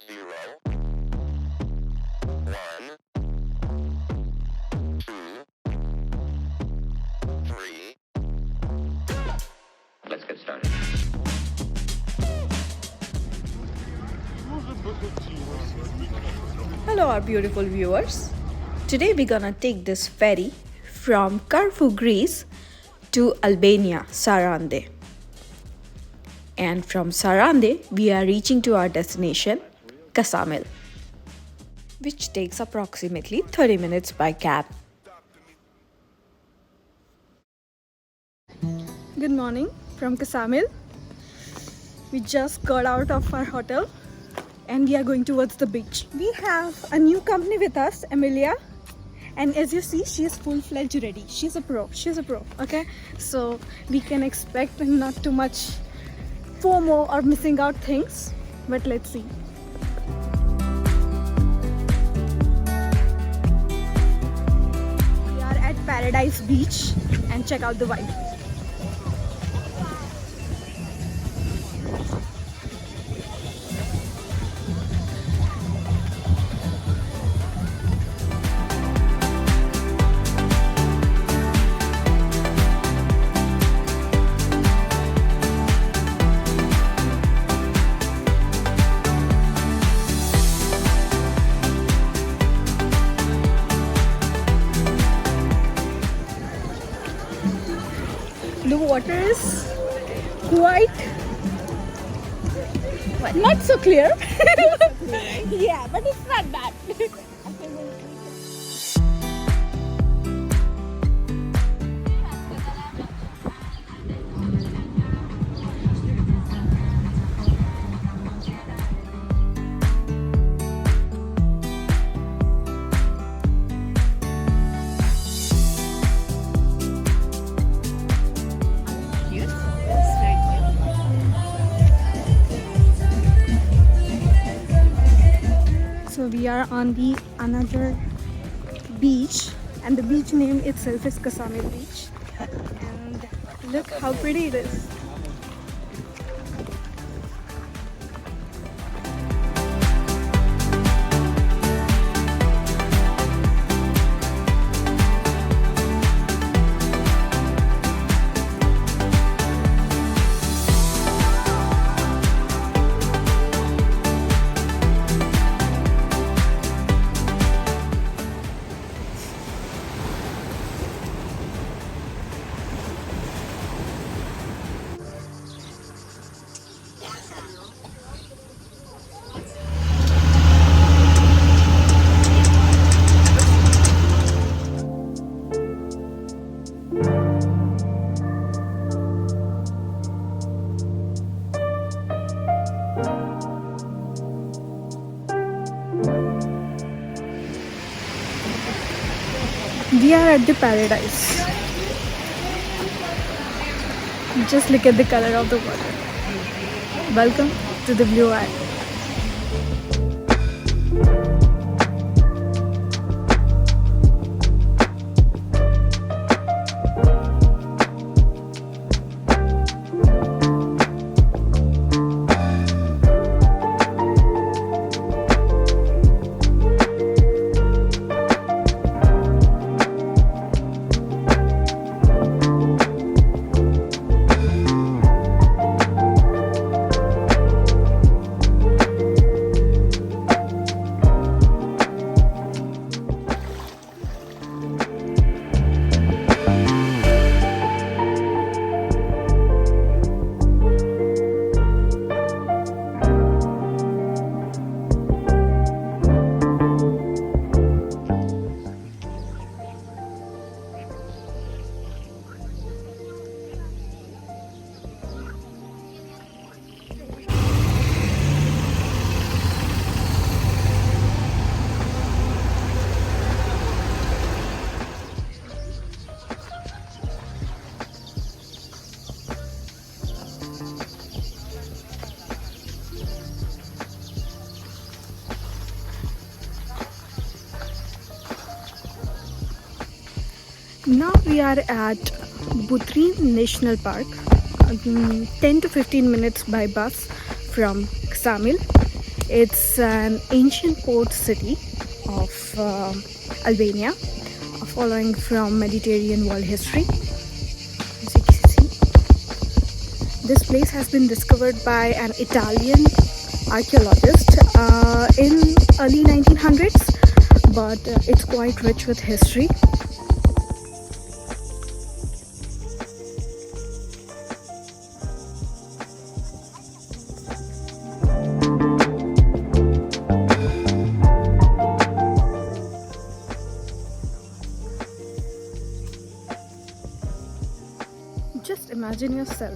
0, 1, 2, 3. Let's get started. Hello, our beautiful viewers. Today we're gonna take this ferry from Corfu, Greece to Albania, Sarande. And from Sarande, we are reaching to our destination, Ksamil, which takes approximately 30 minutes by cab. Good morning from Ksamil. We just got out of our hotel and we are going towards the beach. We have a new company with us, Amelia, and as you see, she is full-fledged ready. She's a pro, okay? So we can expect not too much FOMO or missing out things, but let's see. We are at Paradise Beach and check out the vibe. The water is quite not so clear. Yeah, but it's not bad. So we are on the another beach, and the beach name itself is Ksamil Beach, and look how pretty it is. We are at the paradise. Just look at the color of the water. Welcome to the Blue Isle. Now we are at Butrint National Park, 10 to 15 minutes by bus from Ksamil. It's an ancient port city of Albania, following from Mediterranean world history. As you can see, this place has been discovered by an Italian archaeologist in early 1900s, but it's quite rich with history. Just imagine yourself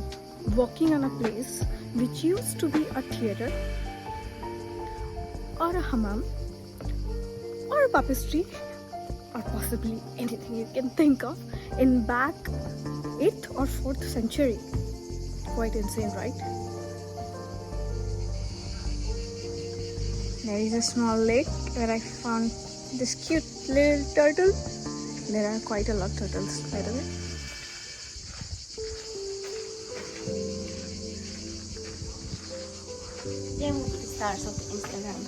walking on a place which used to be a theatre or a hammam or a baptistry or possibly anything you can think of in back 8th or 4th century. Quite insane, right? There is a small lake where I found this cute little turtle. There are quite a lot of turtles, by the way. They will be the stars of Instagram.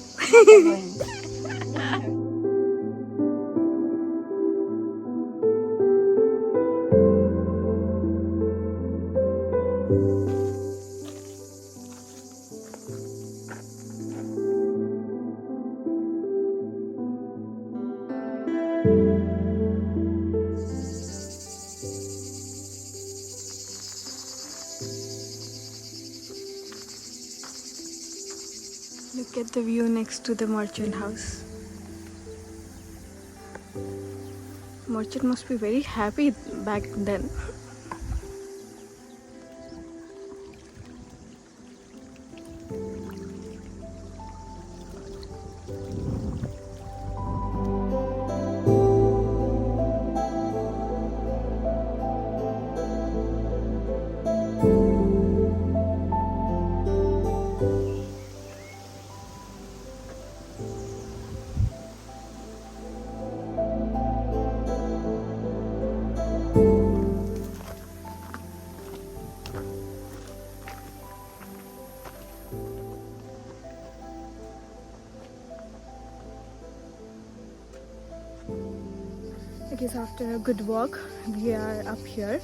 Look at the view next to the merchant house. Merchant must be very happy back then. I guess after a good walk, we are up here.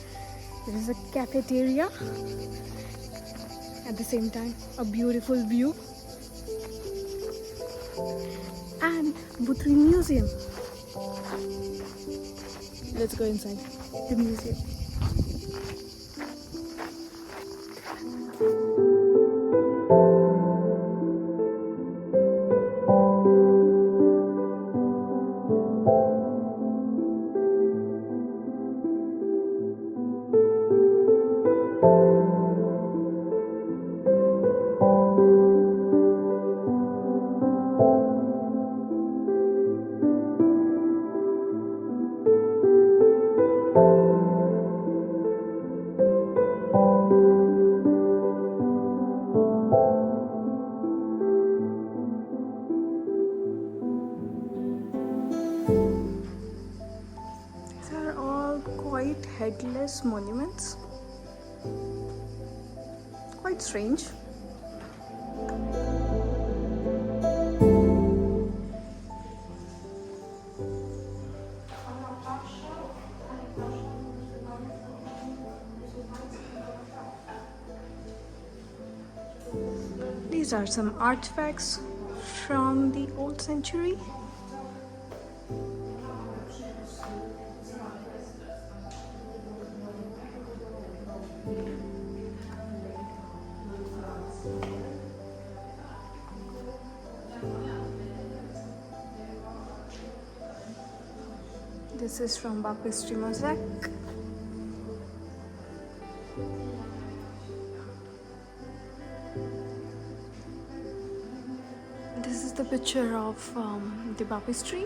There is a cafeteria. At the same time, a beautiful view. And Butrint Museum. Let's go inside the museum. Quite headless monuments. Quite strange. These are some artifacts from the old century. This is from baptistry mosaic. This is the picture of the baptistry.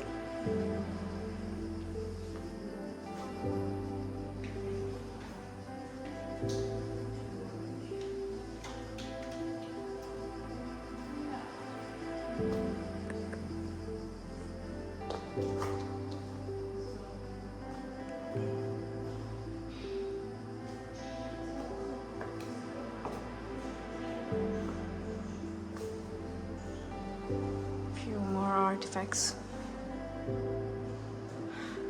artifacts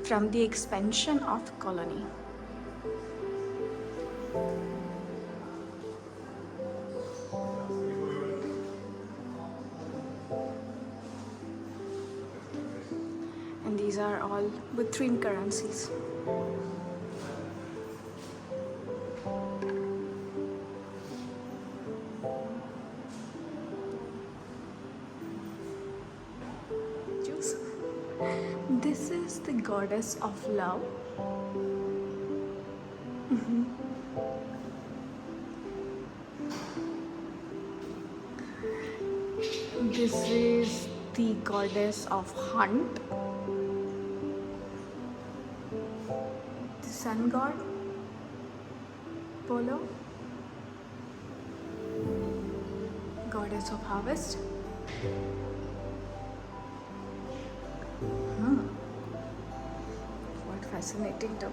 from the expansion of the colony. And these are all Butrint currencies. This is the goddess of love. This is the goddess of hunt. The sun god. Polo. Goddess of harvest. What fascinating though.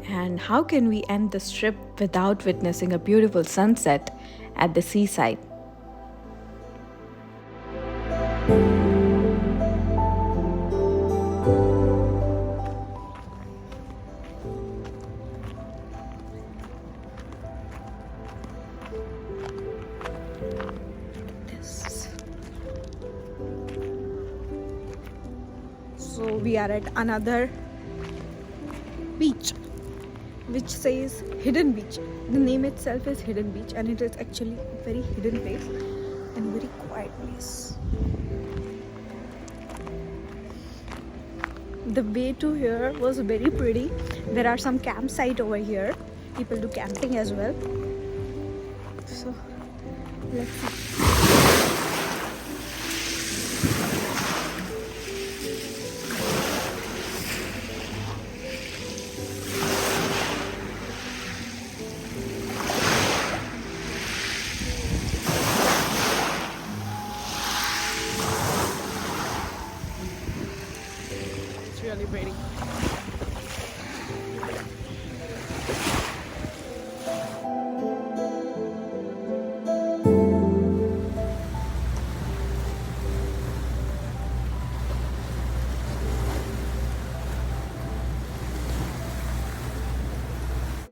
And how can we end this trip without witnessing a beautiful sunset at the seaside? So we are at another beach which says hidden beach. The name itself is hidden beach, and it is actually a very hidden place and very quiet place. The way to here was very pretty. There are some campsite over here. People do camping as well. So let's see. Really pretty.